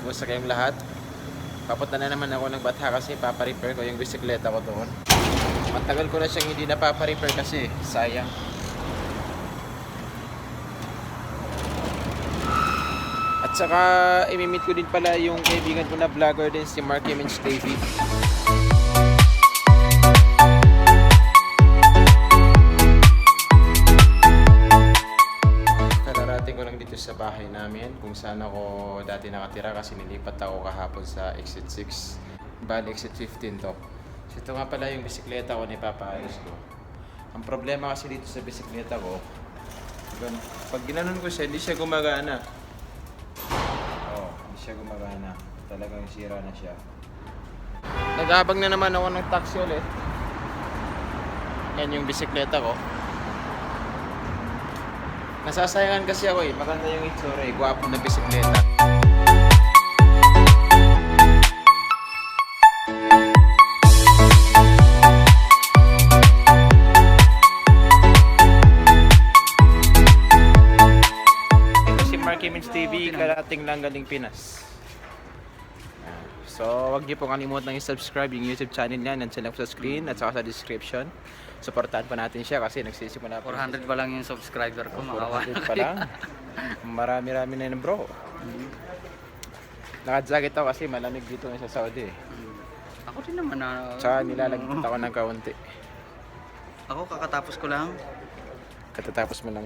Kumusta kayong lahat? Papunta na naman ako ng Batha kasi paparepair ko yung bisikleta ko doon. Matagal ko na siyang hindi napaparepair kasi sayang. At saka imimit ko din pala yung kaibigan ko na vlogger din, si Mark Image TV. Kararating ko lang dito sa bahay namin kung saan ako dati nakatira kasi nilipat ako kahapon sa exit 6. Bali exit 15 to. So ito nga pala yung bisikleta ko na ipapaayos ko. Ang problema kasi dito sa bisikleta ko, pag ginanon ko siya, hindi siya gumagana. Hindi siya gumagana. Talagang sira na siya. Nag-aabang na naman ako ng taxi ulit. Yan yung bisikleta ko. Nasasayangan kasi ako eh. Maganda yung itsura eh. Gwapo na bisikleta. Ito si Mark Image TV. Karating lang galing Pinas. So, wag niyo po kalimutan i-subscribe yung YouTube channel niya. Nandiyan lang sa screen at saka sa description. Supportahan pa natin siya kasi nagsisimula po. 400 pa lang yung subscriber ko. 400 pa lang. Marami-rami na yun bro. Naka-jacket ako kasi malamig dito sa Saudi. Ako din naman na. Tsaka nilalagpit ako ng kaunti. Ako kakatapos ko lang. Katatapos mo lang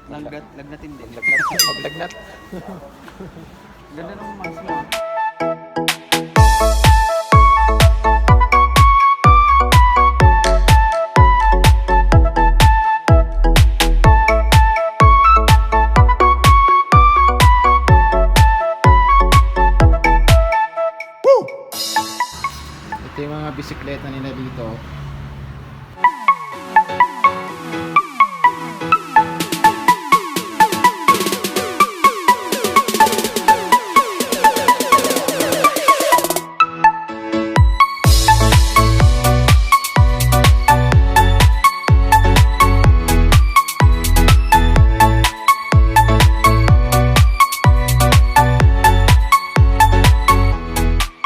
Lagnatin din. Maglagnat. Ganda ng mask mo. Ito yung mga bisikleta nila dito.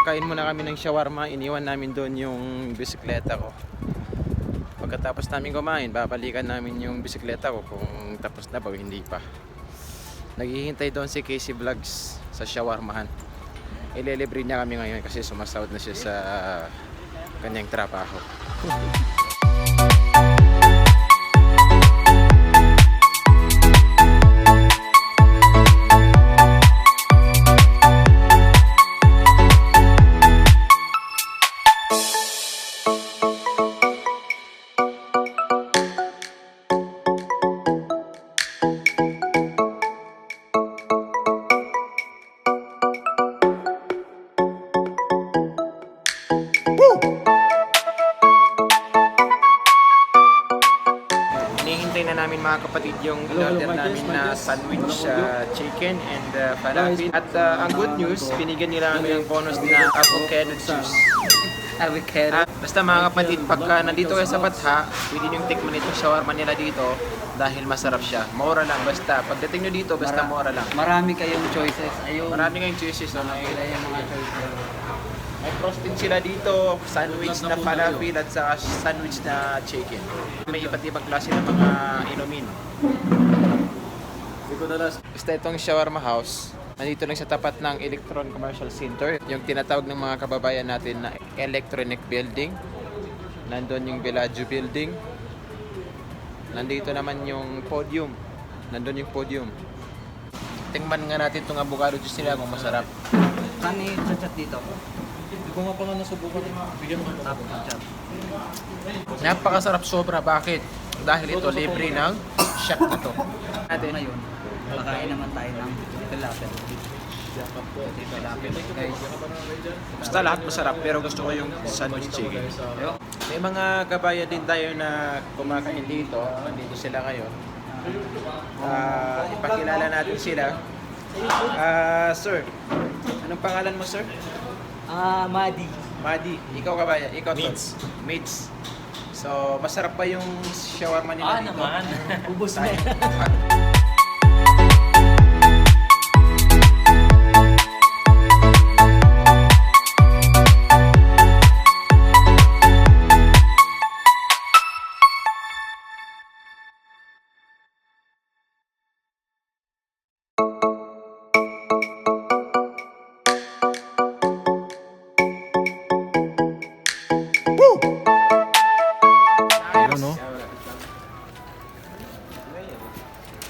Kain muna kami ng shawarma, iniwan namin doon yung bisikleta ko. Pagkatapos namin kumain, babalikan namin yung bisikleta ko kung tapos na ba o hindi pa. Naghihintay doon si Casey Vlogs sa shawarmahan. Ililibre niya kami ngayon kasi sumasahod na siya sa kanyang trabaho. Hinihintay na namin mga kapatid yung in-order namin na sandwich, chicken and falafel. At ang good news, binigyan nila kami ng bonus na avocado juice. Avocado. Basta mga kapatid, pagka nandito kayo sa Batha, pwede nyo tikman itong shawarma nila dito dahil masarap siya. Mura lang basta. Pagdating nyo dito, basta mura lang. Marami kayong choices. Ayun. Marami kayong choices. Sila yung mga choices. May frosted sila dito, sandwich na falafel at saka sandwich na chicken. May iba't ibang klase ng mga inumin. Basta itong shawarma house, nandito lang sa tapat ng Electron Commercial Center, yung tinatawag ng mga kababayan natin na Electronic Building. Nandun yung Bellagio Building. Nandito naman yung podium. Nandun yung podium. Tingnan nga natin itong avocado juice nila kung masarap. Kani chat dito. Hindi ko nga pala nasubukan. Bigyan mo Tapos chat. Napakasarap sobra. Bakit? Dahil ito libre ng shop na to. Natin ngayon, kakain naman tayo ng tilapia. Tilapia guys. Basta lahat masarap pero gusto ko yung sandwich chicken. Ayun. May mga kabayan din tayo na kumakain dito. Nandito sila ngayon. Ipakilala natin sila. Sir, anong pangalan mo, sir? Madi. Madi. Ikaw kabayan? Ikaw to? Mitz. So, masarap pa yung shawarma nila dito? naman. Ubus Tayo.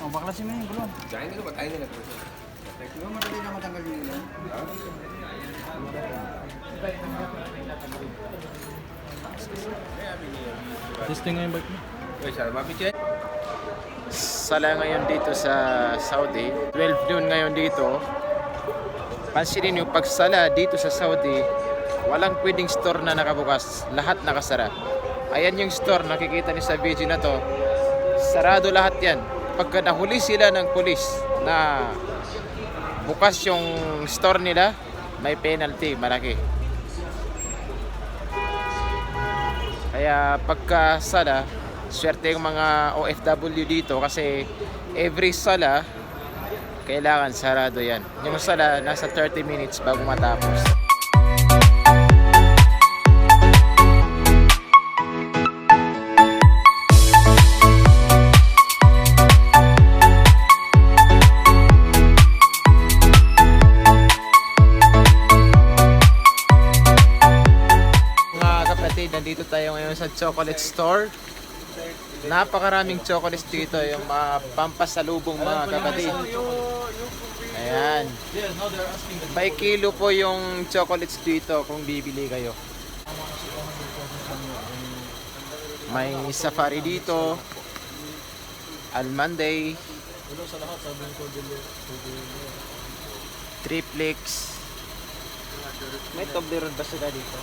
Oh, bakla si May, gulong. Testing nga yung bike mo. Sala ngayon dito sa Saudi. 12 noon ngayon dito. Pansinin nyo, pag sala dito sa Saudi, walang pwedeng store na nakabukas. Lahat nakasara. Ayan yung store, nakikita niyo sa video na to. Sarado lahat yan. Pagka nahuli sila ng pulis na bukas yung store nila, may penalty, malaki. Kaya pagka sala, swerte yung mga OFW dito kasi every sala, kailangan sarado yan. Yung sala, nasa 30 minutes bago matapos. Mga kapatid, nandito tayo ngayon sa chocolate store. Napakaraming chocolates dito, yung mga pampasalubong mga kapatid. Ayan. By kilo po yung chocolates dito kung bibili kayo. May safari dito, almonday, triplex. May Toblerone ba sila dito?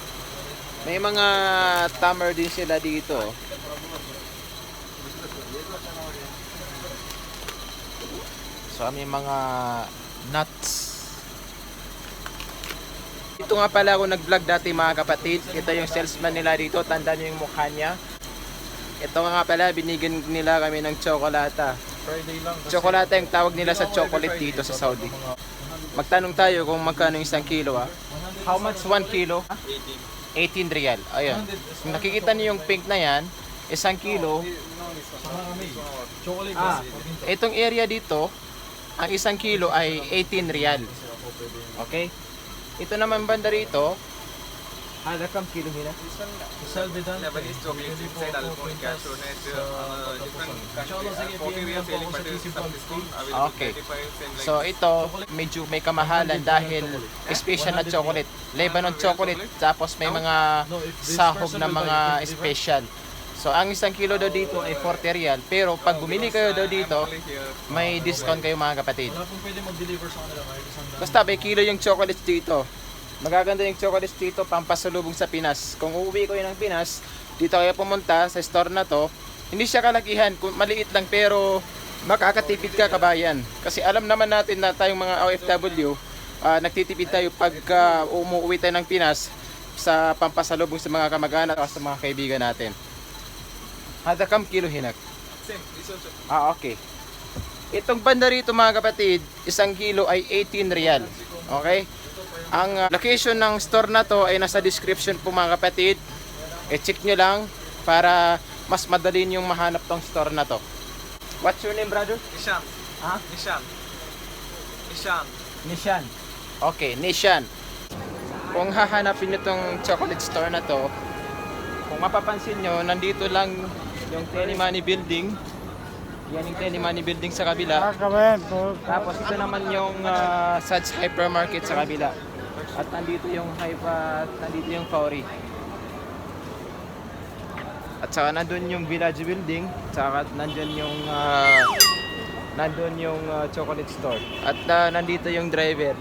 May mga tamer din sila dito. So may mga nuts. Ito nga pala ako nag-vlog dati mga kapatid. Ito yung salesman nila dito. Tandaan nyo yung mukha niya. Ito nga pala, binigyan nila kami ng tsokolata. Friday lang. Tsokolata yung tawag nila sa chocolate dito sa Saudi. Magtanong tayo kung magkano yung 1 kilo ha. How much 1 kilo? 18 riyal. Ayun. Kung nakikita niyo yung pink na yan, 1 kilo. Chocolate Itong area dito, ang 1 kilo ay 18 riyal. Okay? Ito naman banda rito, rakam kilo nila. Selvedon. Lebanese chocolate inside almond cashew nut, different countries. 40 real selling materials with some discount available. Okay. 35 same like So ito, medyo may kamahalan dahil special na chocolate. Lebanon chocolate, tapos may mga sahog na mga special. So ang 1 kilo daw dito ay 40 riyal. Pero pag bumili kayo daw dito, may discount kayo mga kapatid. Wala pong pwede mag-deliver sa kanila kahit isang daan. Basta may kilo yung chocolates dito. Magaganda yung chocolates dito, pampasalubong sa Pinas. Kung uuwi ko yun ng Pinas, dito kayo pumunta sa store na to. Hindi siya kalakihan, maliit lang pero makakatipid ka kabayan. Kasi alam naman natin na tayong mga OFW, nagtitipid tayo pagka umuwi tayo ng Pinas sa pampasalubong sa mga kamag-anak o sa mga kaibigan natin. Hada kam kilo hinak? same. This also. Okay. Itong banda rito mga kapatid, 1 kilo ay 18 riyal. Okay? Ang location ng store na to ay nasa description po mga kapatid. I-check nyo lang para mas madali yung mahanap tong store na to. What's your name, brother? Isham. Ha? Nishan. Nishan. Nishan. Okay, Nishan. Kung hahanapin nyo tong chocolate store na to, kung mapapansin nyo, nandito lang yung Tenimani Building. Yan yung Tenimani Building sa kabila. Tapos ito naman yung Sats Hypermarket sa kabila. At nandito yung nandito yung Fowry. At saka nandun yung Village Building, saka nandun yung chocolate store. At nandito yung driver.